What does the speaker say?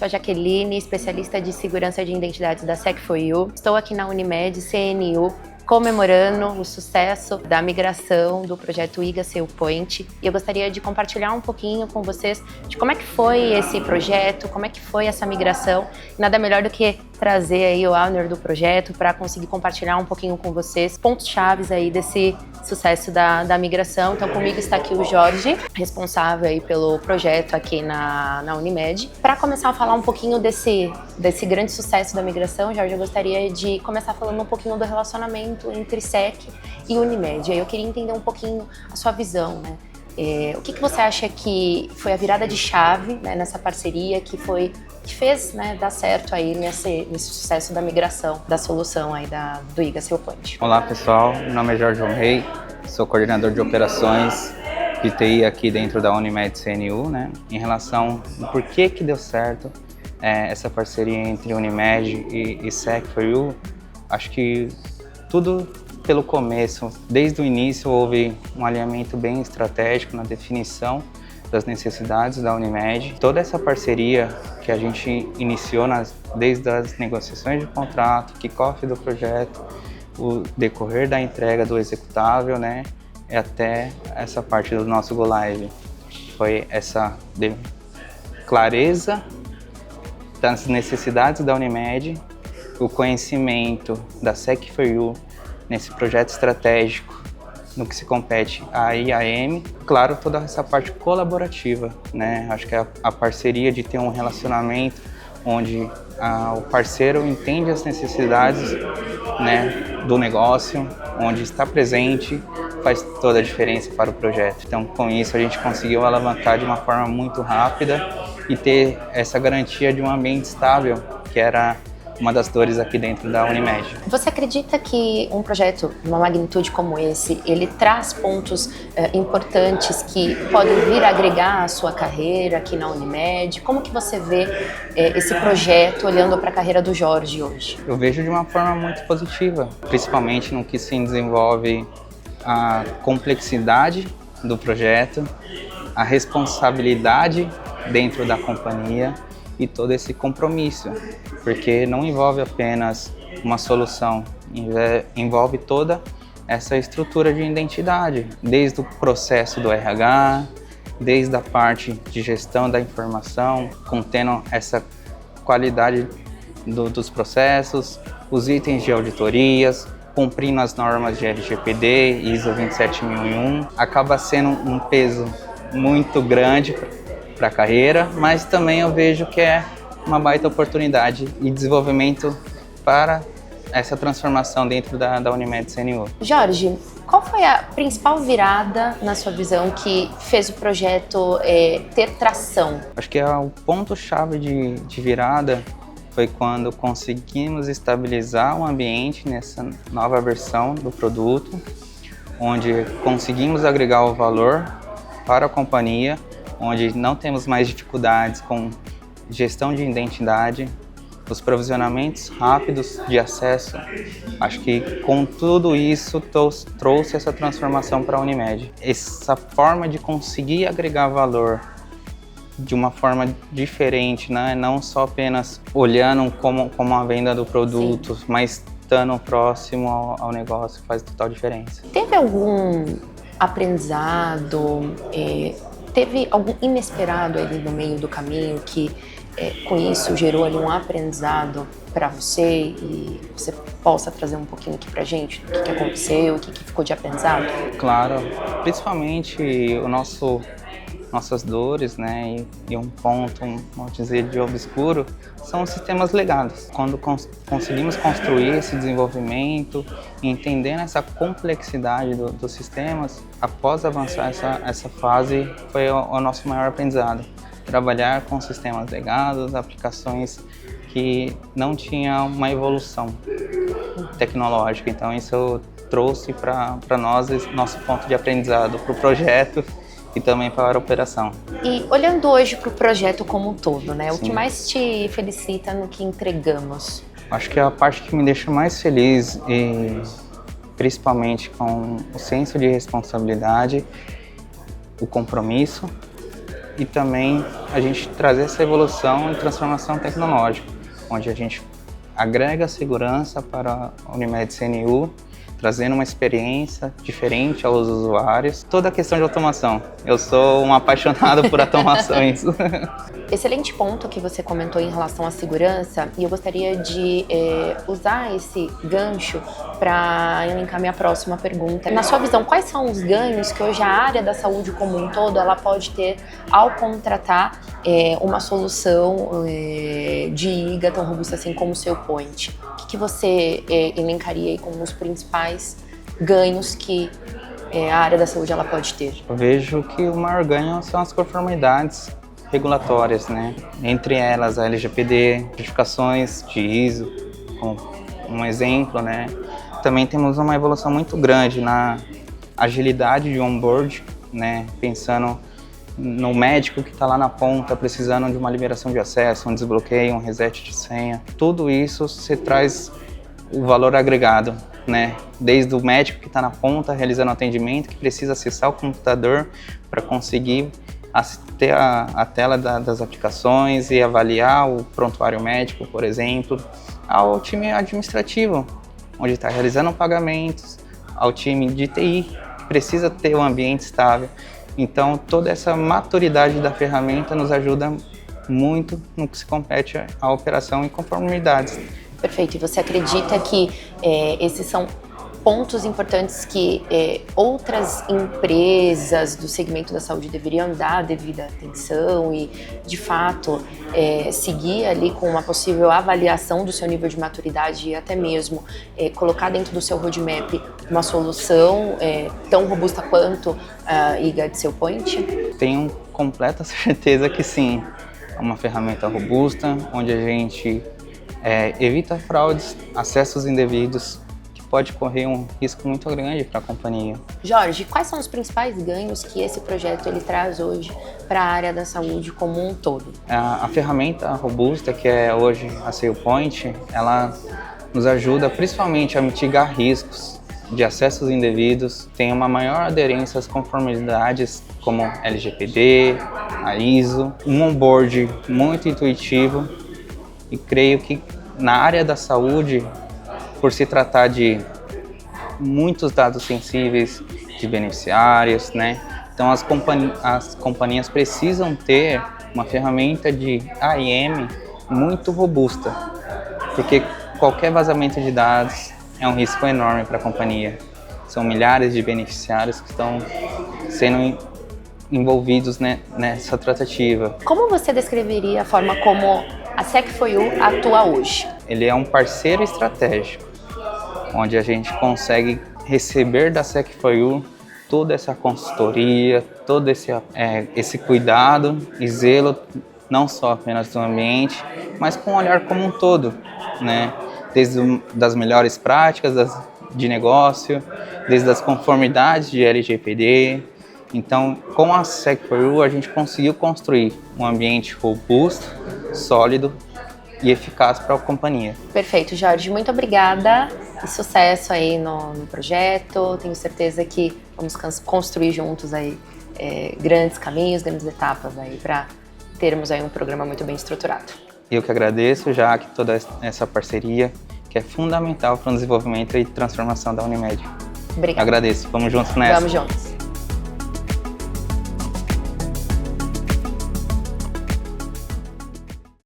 sou a Jaqueline, especialista de segurança de identidades da Sec4U. Estou aqui na Unimed CNU comemorando o sucesso da migração do projeto IGA SailPoint. E eu gostaria de compartilhar um pouquinho com vocês de como é que foi esse projeto, como é que foi essa migração. Nada melhor do que trazer aí o owner do projeto para conseguir compartilhar um pouquinho com vocês pontos chaves aí desse sucesso da migração. Então comigo está aqui o Jorge, responsável aí pelo projeto aqui na Unimed. Para começar a falar um pouquinho desse grande sucesso da migração, Jorge, eu gostaria de começar falando um pouquinho do relacionamento entre SEC e Unimed. Aí eu queria entender um pouquinho a sua visão, né? O que você acha que foi a virada de chave, né, nessa parceria que fez, né, dar certo aí nesse sucesso da migração da solução aí do IGA SailPoint? Olá pessoal, meu nome é Jorge Rei, sou coordenador de operações de TI aqui dentro da Unimed CNU, né? Em relação ao porquê que deu certo essa parceria entre Unimed e Sec4U, acho que tudo pelo começo, desde o início houve um alinhamento bem estratégico na definição das necessidades da Unimed. Toda essa parceria que a gente iniciou desde as negociações de contrato, kickoff do projeto, o decorrer da entrega do executável, né, até essa parte do nosso Go Live. Foi essa clareza das necessidades da Unimed, o conhecimento da Sec4U nesse projeto estratégico no que se compete a IAM, claro, toda essa parte colaborativa, né? Acho que a parceria de ter um relacionamento onde o parceiro entende as necessidades, né, do negócio, onde está presente, faz toda a diferença para o projeto. Então, com isso, a gente conseguiu alavancar de uma forma muito rápida e ter essa garantia de um ambiente estável, que era uma das dores aqui dentro da Unimed. Você acredita que um projeto de uma magnitude como esse, ele traz pontos importantes que podem vir a agregar a sua carreira aqui na Unimed? Como que você vê esse projeto olhando para a carreira do Jorge hoje? Eu vejo de uma forma muito positiva, principalmente no que se desenvolve a complexidade do projeto, a responsabilidade dentro da companhia e todo esse compromisso, porque não envolve apenas uma solução, envolve toda essa estrutura de identidade, desde o processo do RH, desde a parte de gestão da informação, contendo essa qualidade dos processos, os itens de auditorias, cumprindo as normas de LGPD, ISO 27001, acaba sendo um peso muito grande para a carreira, mas também eu vejo que é uma baita oportunidade e desenvolvimento para essa transformação dentro da Unimed CNU. Jorge, qual foi a principal virada na sua visão que fez o projeto ter tração? Acho que o ponto-chave de virada foi quando conseguimos estabilizar o ambiente nessa nova versão do produto, onde conseguimos agregar o valor para a companhia, onde não temos mais dificuldades com gestão de identidade, os provisionamentos rápidos de acesso. Acho que com tudo isso trouxe essa transformação para a Unimed. Essa forma de conseguir agregar valor de uma forma diferente, né? Não só apenas olhando como a venda do produto, sim, mas estando próximo ao negócio faz total diferença. Teve algum aprendizado, teve algum inesperado ali no meio do caminho que com isso gerou ali um aprendizado para você e você possa trazer um pouquinho aqui pra gente do que aconteceu, o que ficou de aprendizado? Claro, principalmente nossas dores, né, e um ponto, vamos dizer, de obscuro, são os sistemas legados. Quando conseguimos construir esse desenvolvimento, entendendo essa complexidade dos sistemas, após avançar essa fase, foi o nosso maior aprendizado. Trabalhar com sistemas legados, aplicações que não tinham uma evolução tecnológica. Então isso trouxe para nós nosso ponto de aprendizado para o projeto e também para a operação. E olhando hoje para o projeto como um todo, né? Sim. O que mais te felicita no que entregamos? Acho que a parte que me deixa mais feliz, e principalmente com o senso de responsabilidade, o compromisso e também a gente trazer essa evolução e transformação tecnológica, onde a gente agrega segurança para a Unimed CNU, trazendo uma experiência diferente aos usuários. Toda a questão de automação. Eu sou um apaixonado por automações. Excelente ponto que você comentou em relação à segurança, e eu gostaria de usar esse gancho para elencar minha próxima pergunta. Na sua visão, quais são os ganhos que hoje a área da saúde como um todo ela pode ter ao contratar uma solução de IGA tão robusta assim como o SailPoint? O que você elencaria aí como os principais ganhos que a área da saúde ela pode ter? Eu vejo que o maior ganho são as conformidades regulatórias, né? Entre elas a LGPD, certificações de ISO, como um exemplo, né? Também temos uma evolução muito grande na agilidade de onboard, né? Pensando no médico que está lá na ponta, precisando de uma liberação de acesso, um desbloqueio, um reset de senha. Tudo isso você traz o valor agregado, né? Desde o médico que está na ponta realizando atendimento, que precisa acessar o computador para conseguir ter a tela das aplicações e avaliar o prontuário médico, por exemplo, ao time administrativo, onde está realizando pagamentos, ao time de TI, que precisa ter um ambiente estável. Então, toda essa maturidade da ferramenta nos ajuda muito no que se compete à operação e conformidades. Perfeito. E você acredita que esses são pontos importantes que outras empresas do segmento da saúde deveriam dar a devida atenção e, de fato, seguir ali com uma possível avaliação do seu nível de maturidade e até mesmo colocar dentro do seu roadmap uma solução tão robusta quanto a IGA de SailPoint? Tenho completa certeza que sim. É uma ferramenta robusta, onde a gente evita fraudes, acessos indevidos, pode correr um risco muito grande para a companhia. Jorge, quais são os principais ganhos que esse projeto ele traz hoje para a área da saúde como um todo? A ferramenta robusta, que é hoje a SailPoint, ela nos ajuda principalmente a mitigar riscos de acessos indevidos, tem uma maior aderência às conformidades como LGPD, a ISO, um onboard muito intuitivo, e creio que na área da saúde, por se tratar de muitos dados sensíveis de beneficiários, né? Então as companhias precisam ter uma ferramenta de AIM muito robusta, porque qualquer vazamento de dados é um risco enorme para a companhia. São milhares de beneficiários que estão sendo envolvidos, né, nessa tratativa. Como você descreveria a forma como a Sec4U atua hoje? Ele é um parceiro estratégico, onde a gente consegue receber da Sec4U toda essa consultoria, todo esse cuidado e zelo, não só apenas do ambiente, mas com um olhar como um todo, né? Desde das melhores práticas de negócio, desde as conformidades de LGPD. Então, com a Sec4U, a gente conseguiu construir um ambiente robusto, sólido e eficaz para a companhia. Perfeito, Jorge. Muito obrigada e sucesso aí no projeto. Tenho certeza que vamos construir juntos aí grandes caminhos, grandes etapas aí para termos aí um programa muito bem estruturado. Eu que agradeço, já que toda essa parceria que é fundamental para o desenvolvimento e transformação da Unimed. Obrigada. Agradeço. Vamos juntos nessa. Vamos juntos.